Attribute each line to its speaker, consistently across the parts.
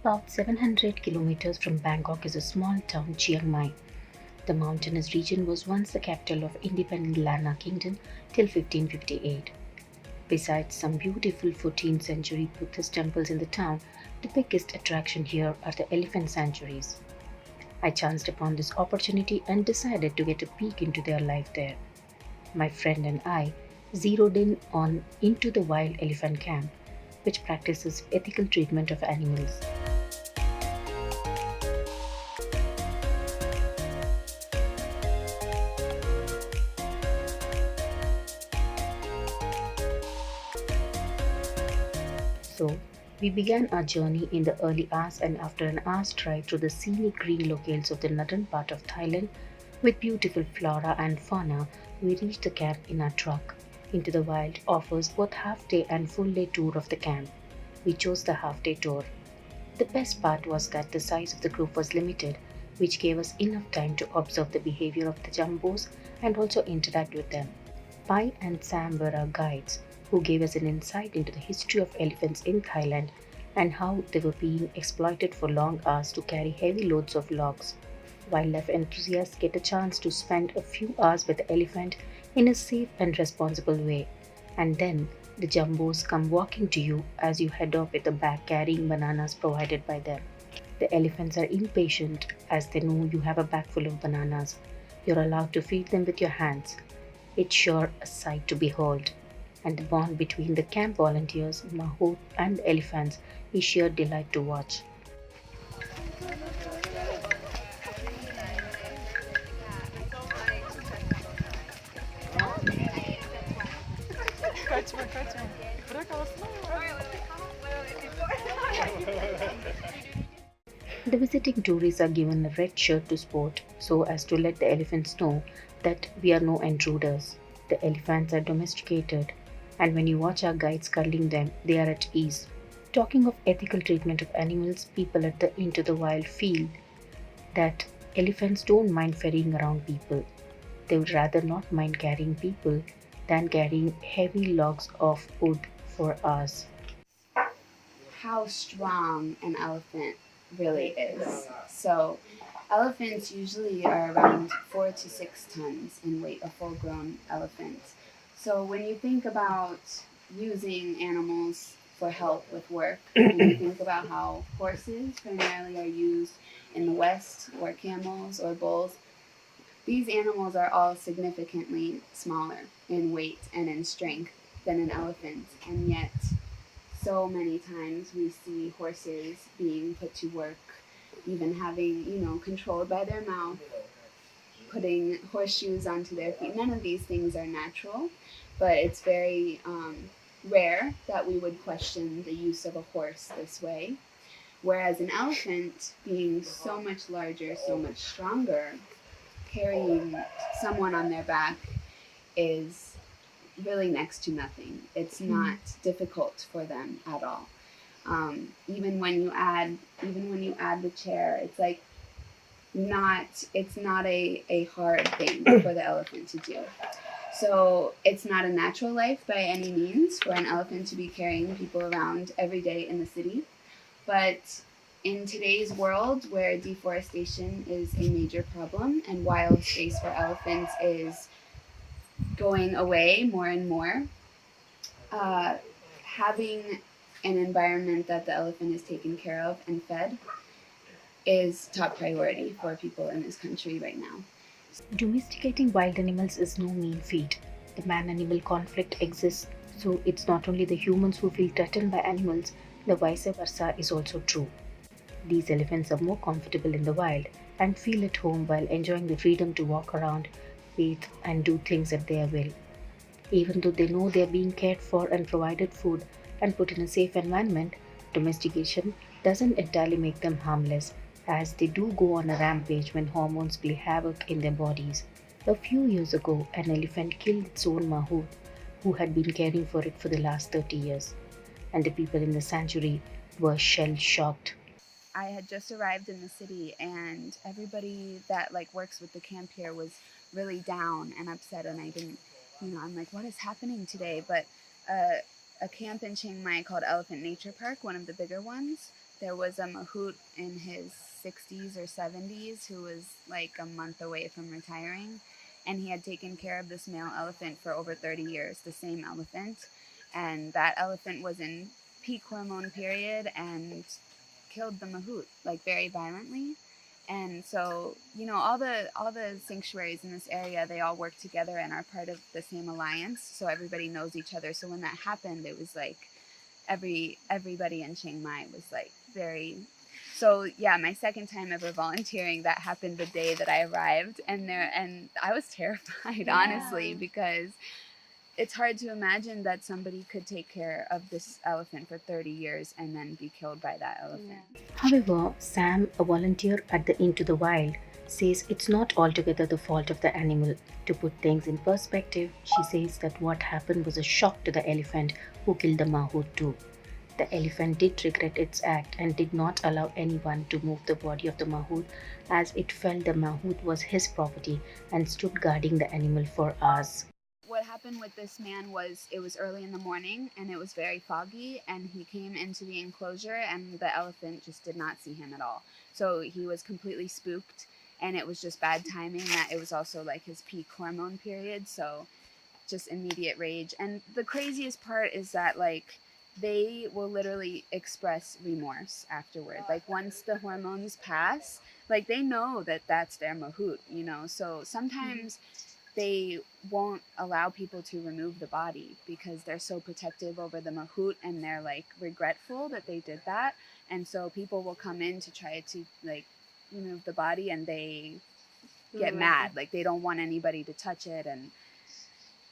Speaker 1: About 700 kilometers from Bangkok is a small town, Chiang Mai. The mountainous region was once the capital of independent Lanna Kingdom till 1558. Besides some beautiful 14th century Buddhist temples in the town, the biggest attraction here are the elephant sanctuaries. I chanced upon this opportunity and decided to get a peek into their life there. My friend and I zeroed in on Into the Wild Elephant Camp, which practices ethical treatment of animals. So, we began our journey in the early hours, and after an hour's drive through the scenic green locales of the northern part of Thailand with beautiful flora and fauna, we reached the camp in our truck. Into the Wild offers both half-day and full-day tour of the camp. We chose the half-day tour. The best part was that the size of the group was limited, which gave us enough time to observe the behavior of the jumbos and also interact with them. Pai and Sam were our guides, who gave us an insight into the history of elephants in Thailand and how they were being exploited for long hours to carry heavy loads of logs. Wildlife enthusiasts get a chance to spend a few hours with the elephant in a safe and responsible way. And then the jumbos come walking to you as you head off with a bag carrying bananas provided by them. The elephants are impatient as they know you have a bag full of bananas. You're allowed to feed them with your hands. It's sure a sight to behold. And the bond between the camp volunteers, Mahout, and the elephants is sheer delight to watch.
Speaker 2: Kaçma kaçma. Bırak alsın.
Speaker 1: The visiting tourists are given a red shirt to sport so as to let the elephants know that we are no intruders. The elephants are domesticated, and when you watch our guides cuddling them, they are at ease. Talking of ethical treatment of animals, people at the Into the Wild feel that elephants don't mind ferrying around people. They would rather not mind carrying people than carrying heavy logs of wood for hours.
Speaker 3: How strong an elephant really is. So, elephants usually are around 4 to 6 tons in weight, a full grown elephant. So, when you think about using animals for help with work, and you think about how horses primarily are used in the West, or camels, or bulls, these animals are all significantly smaller in weight and in strength than an elephant, and yet so many times we see horses being put to work, even having, controlled by their mouth, putting horseshoes onto their feet. None of these things are natural, but it's very rare that we would question the use of a horse this way. Whereas an elephant, being so much larger, so much stronger, carrying someone on their back is really next to nothing. It's not difficult for them at all. Even when you add the chair, it's like it's not a hard thing for the elephant to do. So it's not a natural life by any means for an elephant to be carrying people around every day in the city. But in today's world where deforestation is a major problem and wild space for elephants is going away more and more, having an environment that the elephant is taken care of and fed is top priority for people in this country right now.
Speaker 1: Domesticating wild animals is no mean feat. The man animal conflict exists, so it's not only the humans who feel threatened by animals, the vice versa is also true. These elephants are more comfortable in the wild and feel at home while enjoying the freedom to walk around, bathe, and do things at their will. Even though they know they are being cared for and provided food and put in a safe environment, domestication doesn't entirely make them harmless, as they do go on a rampage when hormones play havoc in their bodies. A few years ago, an elephant killed its own mahout, who had been caring for it for the last 30 years, and the people in the sanctuary were shell shocked.
Speaker 3: I had just arrived in the city, and everybody that works with the camp here was really down and upset, and I didn't, I'm like, what is happening today? But a camp in Chiang Mai called Elephant Nature Park, one of the bigger ones, there was a mahout in his 60s or 70s who was like a month away from retiring, and he had taken care of this male elephant for over 30 years, the same elephant, and that elephant was in peak hormone period and killed the mahout like very violently. And so, all the sanctuaries in this area, they all work together and are part of the same alliance, so everybody knows each other. So when that happened, it was like everybody in Chiang Mai was like very. So yeah, my second time ever volunteering, that happened the day that I arrived, and I was terrified, honestly, because it's hard to imagine that somebody could take care of this elephant for 30 years and then be killed by that elephant.
Speaker 1: However, Sam, a volunteer at the Into the Wild, says it's not altogether the fault of the animal. To put things in perspective, she says that what happened was a shock to the elephant who killed the mahout too. The elephant did regret its act and did not allow anyone to move the body of the mahout as it felt the mahout was his property and stood guarding the animal for hours.
Speaker 3: What happened with this man was, it was early in the morning and it was very foggy, and he came into the enclosure and the elephant just did not see him at all. So he was completely spooked, and it was just bad timing that it was also like his peak hormone period. So just immediate rage. And the craziest part is that, like, they will literally express remorse afterward. Like, once the hormones pass, like, they know that that's their mahout. So sometimes they won't allow people to remove the body because they're so protective over the mahout, and they're like regretful that they did that. And so people will come in to try to like remove the body, and they get mad, like they don't want anybody to touch it. And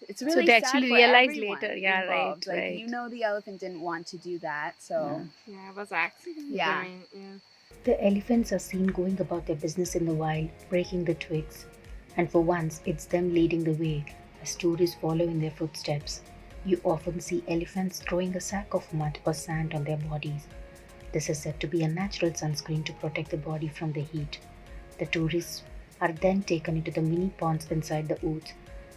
Speaker 3: it's
Speaker 2: So
Speaker 3: really
Speaker 2: they
Speaker 3: sad
Speaker 2: actually
Speaker 3: for
Speaker 2: realize
Speaker 3: everyone
Speaker 2: later. Yeah, right,
Speaker 3: involved. Like,
Speaker 2: right.
Speaker 3: the elephant didn't want to do that, so
Speaker 2: Yeah, it was accident.
Speaker 3: yeah.
Speaker 2: I mean, yeah.
Speaker 1: The elephants are seen going about their business in the wild, breaking the twigs, and for once it's them leading the way as tourists follow in their footsteps. You often see elephants throwing a sack of mud or sand on their bodies. This is said to be a natural sunscreen to protect the body from the heat. The tourists are then taken into the mini ponds inside the woods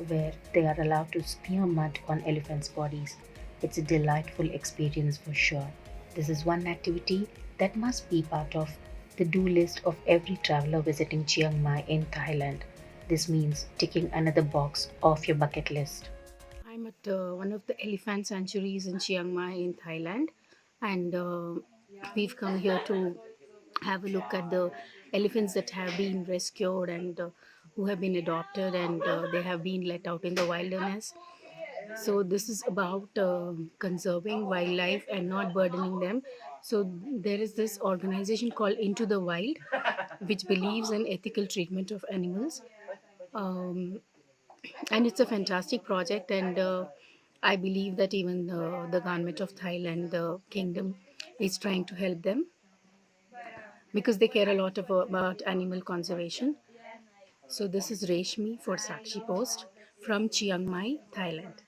Speaker 1: where they are allowed to smear mud on elephants' bodies. It's a delightful experience for sure. This is one activity that must be part of the do list of every traveler visiting Chiang Mai in Thailand. This means ticking another box off your bucket list.
Speaker 2: I'm at one of the elephant sanctuaries in Chiang Mai in Thailand, and we've come here to have a look at the elephants that have been rescued and who have been adopted, and they have been let out in the wilderness. So this is about conserving wildlife and not burdening them. So there is this organization called Into the Wild, which believes in ethical treatment of animals. Um, and it's a fantastic project, and I believe that even the government of Thailand, the kingdom, is trying to help them because they care a lot about animal conservation. So this is Reshmi for Sakshi Post from Chiang Mai, Thailand.